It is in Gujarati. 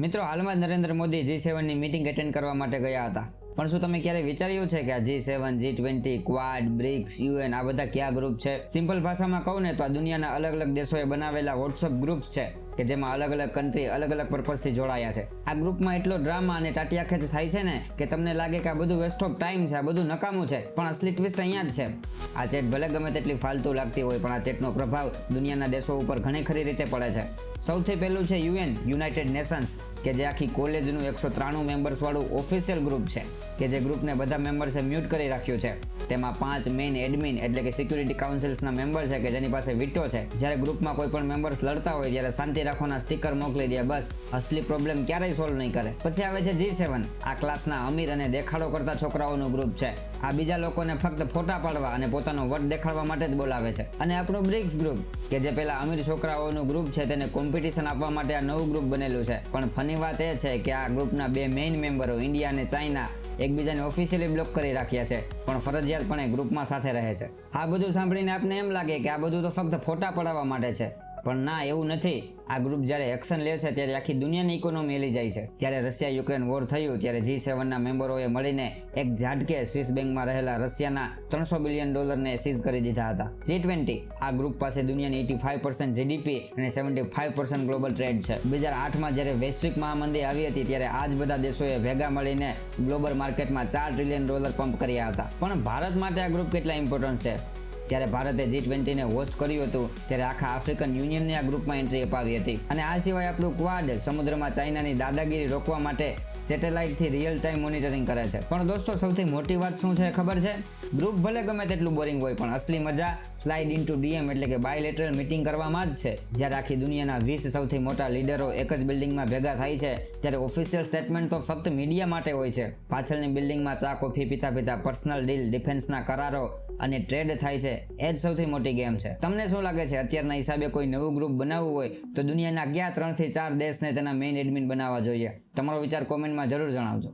મિત્રો, હાલમાં જ નરેન્દ્ર મોદી G7ની મીટિંગ એટેન્ડ કરવા માટે ગયા હતા. પણ શું તમે ક્યારે વિચાર્યું છે કે આ G7, G20, Quad, BRICS, UN આ બધા કયા ગ્રુપ છે? સિમ્પલ ભાષામાં કહું ને તો આ દુનિયાના અલગ અલગ દેશોએ બનાવેલા વોટ્સઅપ ગ્રુપ્સ છે કે જેમાં અલગ અલગ કન્ટ્રી અલગ અલગ પર્પઝથી જોડાયા છે. આ ગ્રુપમાં એટલો ડ્રામા અને ટાટિયાખેંચ થાય છે ને કે તમને લાગે કે આ બધું વેસ્ટ ઓફ ટાઈમ છે, આ બધું નકામું છે. પણ અસલી ટ્વિસ્ટ અહીંયા જ છે. આ ચેટ ભલે ગમે તેટલી ફાલતુ લાગતી હોય, પણ આ ચેટનો પ્રભાવ દુનિયાના દેશો ઉપર ઘણી ખરી રીતે પડે છે. સૌથી પહેલું છે UN, યુનાઇટેડ નેશન્સ, કે જે આખી કોલેજનું 193 મેમ્બર્સ વાળું ઓફિશિયલ ગ્રુપ છે કે જે ગ્રુપને બધા મેમ્બર્સે મ્યુટ કરી રાખ્યું છે. તેમાં 5 મેઇન એડમિન એટલે કે સિક્યુરિટી કાઉન્સિલ્સના મેમ્બર છે કે જેની પાસે વિટો છે. જ્યારે ગ્રુપમાં કોઈ પણ મેમ્બર્સ લડતા હોય ત્યારે શાંતિ રાખવાના સ્ટીકર મોકલી દે, બસ. અસલી પ્રોબ્લેમ ક્યારેય સોલ્વ નહીં કરે. પછી આવે છે G7, આ ક્લાસના અમીર અને દેખાડો કરતા છોકરાઓનું ગ્રુપ છે. આ બીજા લોકોને ફક્ત ફોટા પાડવા અને પોતાનો વટ દેખાડવા માટે જ બોલાવે છે. અને આપણું બ્રિક્સ ગ્રુપ કે જે પેલા અમીર છોકરાઓનું ગ્રુપ છે તેને કોમ્પિટિશન આપવા માટે આ નવું ગ્રુપ બનેલું છે. પણ ફની વાત એ છે કે આ ગ્રુપના બે મેઇન મેમ્બરો ઇન્ડિયા અને ચાઇના એકબીજાને ઓફિશિયલી બ્લોક કરી રાખ્યા છે, પણ ફરજિયાતપણે ગ્રુપમાં સાથે રહે છે. આ બધું સાંભળીને આપને એમ લાગે કે આ બધું તો ફક્ત ફોટા પડાવવા માટે છે, પણ ના, એવું નથી. આ ગ્રુપ જ્યારે એક્શન લે છે ત્યારે આખી દુનિયાની ઇકોનોમી હેલી જાય છે. જ્યારે રશિયા યુક્રેન વોર થયું ત્યારે G7ના મેમ્બરોએ મળીને એક ઝાટકે સ્વિસ બેંકમાં રહેલા રશિયાના $300 બિલિયન સીઝ કરી દીધા હતા. G20, આ ગ્રુપ પાસે દુનિયાની 85% GDP અને 75% ગ્લોબલ ટ્રેડ છે. 2008માં જ્યારે વૈશ્વિક મહામંદી આવી હતી ત્યારે આ જ બધા દેશોએ ભેગા મળીને ગ્લોબલ માર્કેટમાં $4 ટ્રિલિયન પંપ કર્યા હતા. પણ ભારત માટે આ ગ્રુપ કેટલા ઇમ્પોર્ટન્ટ છે? જ્યારે ભારતે G20ને હોસ્ટ કર્યું હતું ત્યારે આખા આફ્રિકન યુનિયનને આ ગ્રુપમાં એન્ટ્રી અપાવી હતી. અને આ સિવાય આપણું ક્વાડ સમુદ્રમાં ચાઇનાની દાદાગીરી રોકવા માટે સેટેલાઇટથી રિયલ ટાઈમ મોનિટરિંગ કરે છે. પણ દોસ્તો, સૌથી મોટી વાત શું છે ખબર છે? ગ્રુપ ભલે ગમે તેટલું બોરિંગ હોય, પણ અસલી મજા સ્લાઇડ ઇન્ટુ DM એટલે કે બાયલેટરલ મીટિંગ કરવામાં જ છે. જ્યારે આખી દુનિયાના 20 સૌથી મોટા લીડરો એક જ બિલ્ડિંગમાં ભેગા થાય છે ત્યારે ઓફિશિયલ સ્ટેટમેન્ટ તો ફક્ત મીડિયા માટે હોય છે. પાછળની બિલ્ડિંગમાં ચા કોફી પીતા પીતા પર્સનલ ડીલ, ડિફેન્સના કરારો અને ટ્રેડ થાય છે. એ જ સૌથી મોટી ગેમ છે. તમને શું લાગે છે, અત્યારના હિસાબે કોઈ નવું ગ્રુપ બનાવવું હોય તો દુનિયાના કયા 3 થી 4 દેશને તેના મેઇન એડમિન બનાવવા જોઈએ? તમારો વિચાર કોમેન્ટમાં જરૂર જણાવજો.